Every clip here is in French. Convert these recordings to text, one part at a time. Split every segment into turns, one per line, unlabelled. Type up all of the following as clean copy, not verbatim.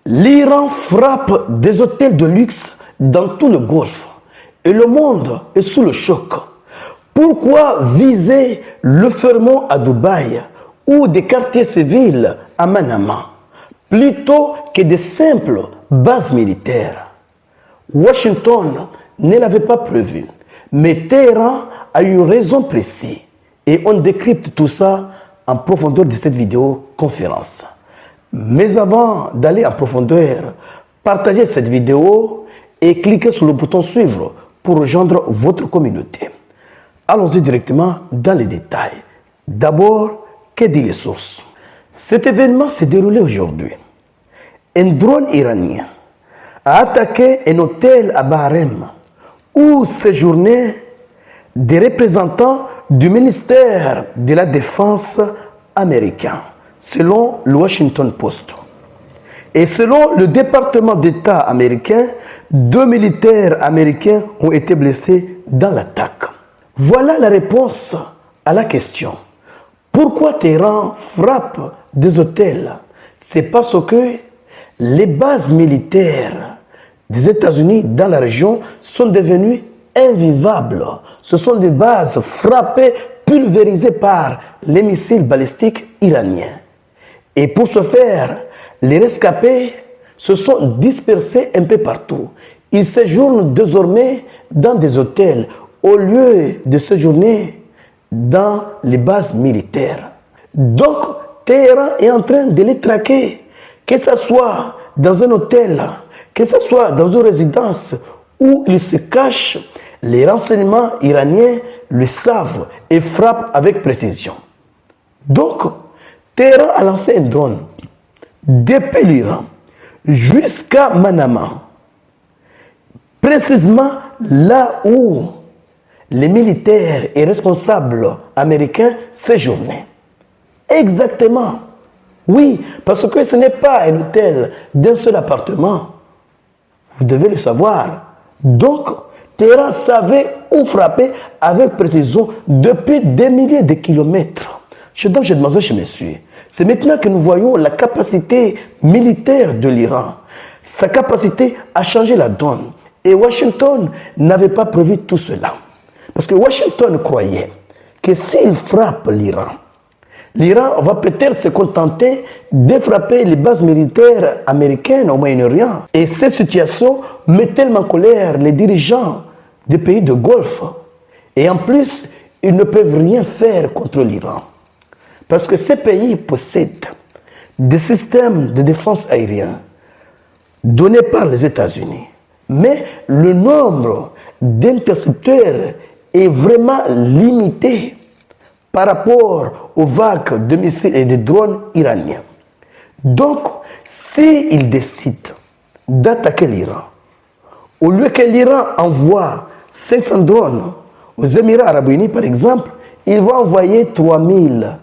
L'Iran frappe des hôtels de luxe dans tout le Golfe et le monde est sous le choc. Pourquoi viser le Fermont à Dubaï ou des quartiers civils à Manama plutôt que des simples bases militaires? Washington ne l'avait pas prévu, mais Téhéran a une raison précise et on décrypte tout ça en profondeur de cette vidéoconférence. Mais avant d'aller en profondeur, partagez cette vidéo et cliquez sur le bouton suivre pour rejoindre votre communauté. Allons-y directement dans les détails. D'abord, que disent les sources? Cet événement s'est déroulé aujourd'hui. Un drone iranien a attaqué un hôtel à Bahrem où séjournaient des représentants du ministère de la Défense américain, selon le Washington Post. Et selon le département d'État américain, 2 militaires américains ont été blessés dans l'attaque. Voilà la réponse à la question. Pourquoi Téhéran frappe des hôtels? C'est parce que les bases militaires des États-Unis dans la région sont devenues invivables. Ce sont des bases frappées, pulvérisées par les missiles balistiques iraniens. Et pour ce faire, les rescapés se sont dispersés un peu partout. Ils séjournent désormais dans des hôtels au lieu de séjourner dans les bases militaires. Donc, Téhéran est en train de les traquer, que ce soit dans un hôtel, que ce soit dans une résidence où ils se cachent. Les renseignements iraniens le savent et frappent avec précision. Donc, Téhéran a lancé un drone depuis l'Iran jusqu'à Manama, précisément là où les militaires et responsables américains séjournaient. Exactement. Oui, parce que ce n'est pas un hôtel d'un seul appartement. Vous devez le savoir. Donc, Téhéran savait où frapper avec précision depuis des milliers de kilomètres. Donc, je demandais chez messieurs, c'est maintenant que nous voyons la capacité militaire de l'Iran, sa capacité à changer la donne. Et Washington n'avait pas prévu tout cela. Parce que Washington croyait que s'il frappe l'Iran, l'Iran va peut-être se contenter de frapper les bases militaires américaines au Moyen-Orient. Et cette situation met tellement en colère les dirigeants des pays de Golfe. Et en plus, ils ne peuvent rien faire contre l'Iran. Parce que ces pays possèdent des systèmes de défense aérienne donnés par les États-Unis. Mais le nombre d'intercepteurs est vraiment limité par rapport aux vagues de missiles et de drones iraniens. Donc, s'ils décident d'attaquer l'Iran, au lieu que l'Iran envoie 500 drones aux Émirats arabes unis, par exemple, il va envoyer 3000.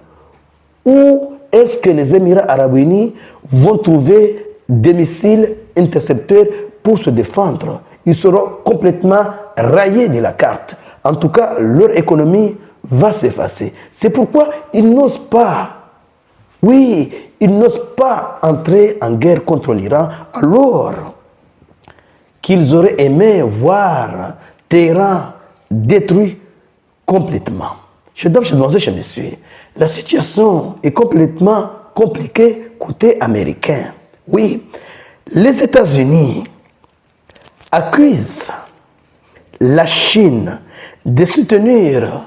Où est-ce que les Émirats arabes unis vont trouver des missiles intercepteurs pour se défendre? Ils seront complètement rayés de la carte. En tout cas, leur économie va s'effacer. C'est pourquoi ils n'osent pas, oui, ils n'osent pas entrer en guerre contre l'Iran alors qu'ils auraient aimé voir Téhéran détruit complètement. Je demande chez messieurs, la situation est complètement compliquée côté américain. Oui, les États-Unis accusent la Chine de soutenir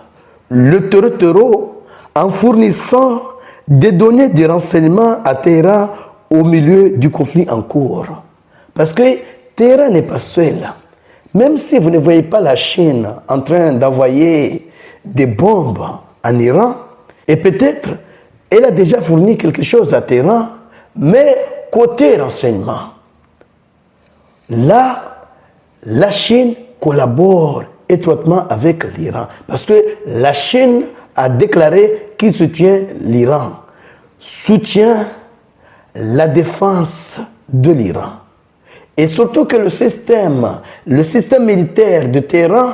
le terreau en fournissant des données de renseignement à Téhéran au milieu du conflit en cours. Parce que Téhéran n'est pas seul. Même si vous ne voyez pas la Chine en train d'envoyer des bombes en Iran, et peut-être elle a déjà fourni quelque chose à Téhéran, mais côté renseignement, là, la Chine collabore étroitement avec l'Iran. Parce que la Chine a déclaré qu'il soutient l'Iran, soutient la défense de l'Iran. Et surtout que le système militaire de Téhéran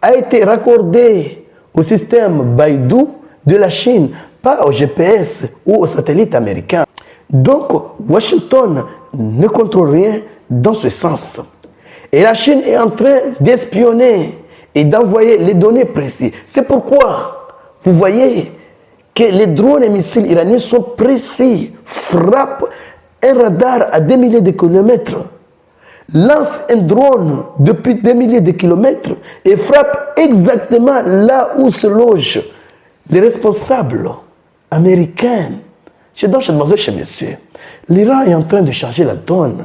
a été raccordé au système Baidu de la Chine, pas au GPS ou au satellite américain. Donc, Washington ne contrôle rien dans ce sens. Et la Chine est en train d'espionner et d'envoyer les données précises. C'est pourquoi vous voyez que les drones et missiles iraniens sont précis, frappent un radar à des milliers de kilomètres, lancent un drone depuis des milliers de kilomètres et frappe exactement là où se logent les responsables américains. Chez mademoiselle, chez monsieur, l'Iran est en train de changer la donne.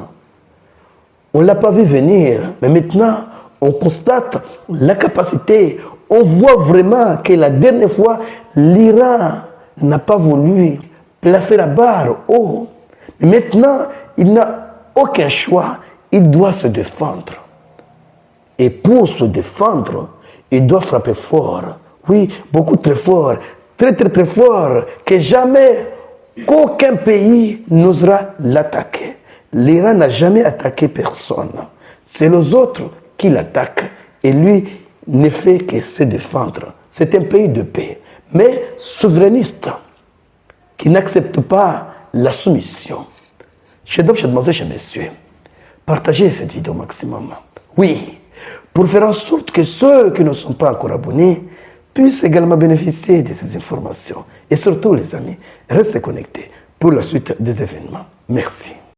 On ne l'a pas vu venir, mais maintenant, on constate la capacité. On voit vraiment que la dernière fois, l'Iran n'a pas voulu placer la barre haut. Mais maintenant, il n'a aucun choix. Il doit se défendre. Et pour se défendre, il doit frapper fort. Oui, beaucoup très fort. Très, très, très fort. Que jamais, qu'aucun pays n'osera l'attaquer. L'Iran n'a jamais attaqué personne. C'est les autres qui l'attaquent. Et lui ne fait que se défendre. C'est un pays de paix. Mais souverainiste, qui n'accepte pas la soumission. Chers dames, chers demoiselles, chers messieurs, partagez cette vidéo au maximum. Oui, pour faire en sorte que ceux qui ne sont pas encore abonnés puissent également bénéficier de ces informations. Et surtout, les amis, restez connectés pour la suite des événements. Merci.